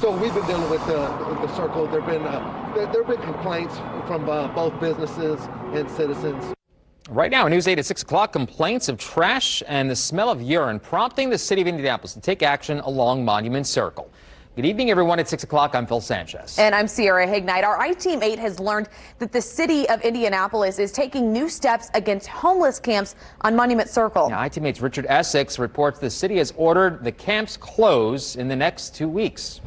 So we've been dealing with the circle. There have been complaints from both businesses and citizens. Right now, News 8 at 6 o'clock, complaints of trash and the smell of urine prompting the city of Indianapolis to take action along Monument Circle. Good evening, everyone. At 6 o'clock, I'm Phil Sanchez. And I'm Sierra Hignite. Our I-Team 8 has learned that the city of Indianapolis is taking new steps against homeless camps on Monument Circle. Now, I-Team 8's Richard Essex reports the city has ordered the camps closed in the next 2 weeks.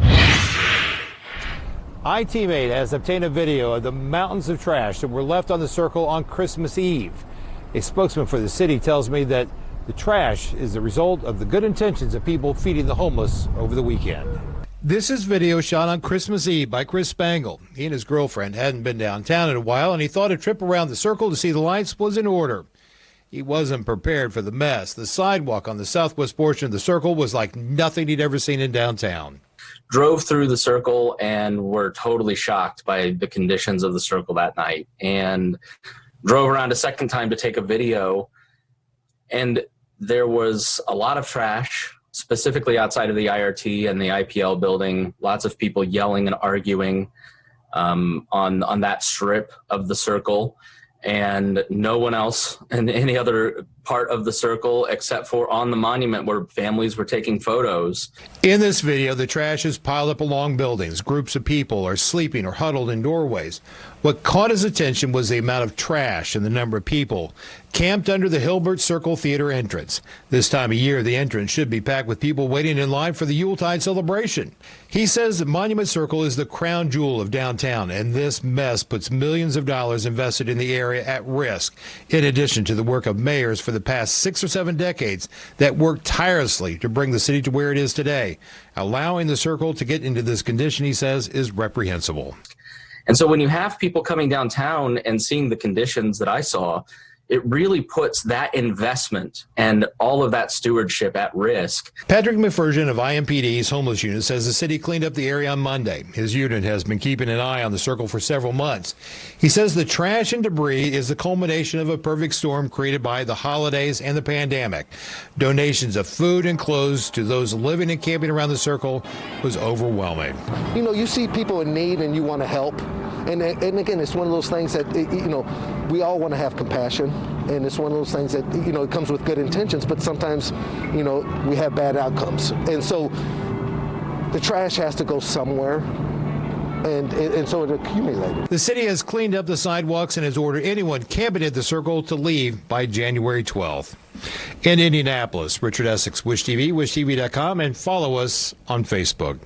I-Team 8 has obtained a video of the mountains of trash that were left on the circle on Christmas Eve. A spokesman for the city tells me that the trash is the result of the good intentions of people feeding the homeless over the weekend. This is video shot on Christmas Eve by Chris Spangle. He and his girlfriend hadn't been downtown in a while, and he thought a trip around the circle to see the lights was in order. He wasn't prepared for the mess. The sidewalk on the southwest portion of the circle was like nothing he'd ever seen in downtown. Drove through the circle and were totally shocked by the conditions of the circle that night, and drove around a second time to take a video, and there was a lot of trash, specifically outside of the IRT and the IPL building. Lots of people yelling and arguing on that strip of the circle, and no one else in any other part of the circle except for on the monument where families were taking photos. In this video, the trash is piled up along buildings. Groups of people are sleeping or huddled in doorways. What caught his attention was the amount of trash and the number of people camped under the Hilbert Circle Theater entrance. This time of year, the entrance should be packed with people waiting in line for the Yuletide celebration. He says the Monument Circle is the crown jewel of downtown, and this mess puts millions of dollars invested in the area at risk, in addition to the work of mayors for the past 6 or 7 decades that worked tirelessly to bring the city to where it is today. Allowing the circle to get into this condition, he says, is reprehensible. And so when you have people coming downtown and seeing the conditions that I saw, it really puts that investment and all of that stewardship at risk. Patrick McPherson of IMPD's homeless unit says the city cleaned up the area on Monday. His unit has been keeping an eye on the circle for several months. He says the trash and debris is the culmination of a perfect storm created by the holidays and the pandemic. Donations of food and clothes to those living and camping around the circle was overwhelming. You know, you see people in need and you want to help. And again, it's one of those things that, we all want to have compassion. And it's one of those things that, it comes with good intentions, but sometimes, we have bad outcomes. And so the trash has to go somewhere. And so it accumulated. The city has cleaned up the sidewalks and has ordered anyone camping at the circle to leave by January 12th. In Indianapolis, Richard Essex, Wish TV, wishtv.com, and follow us on Facebook.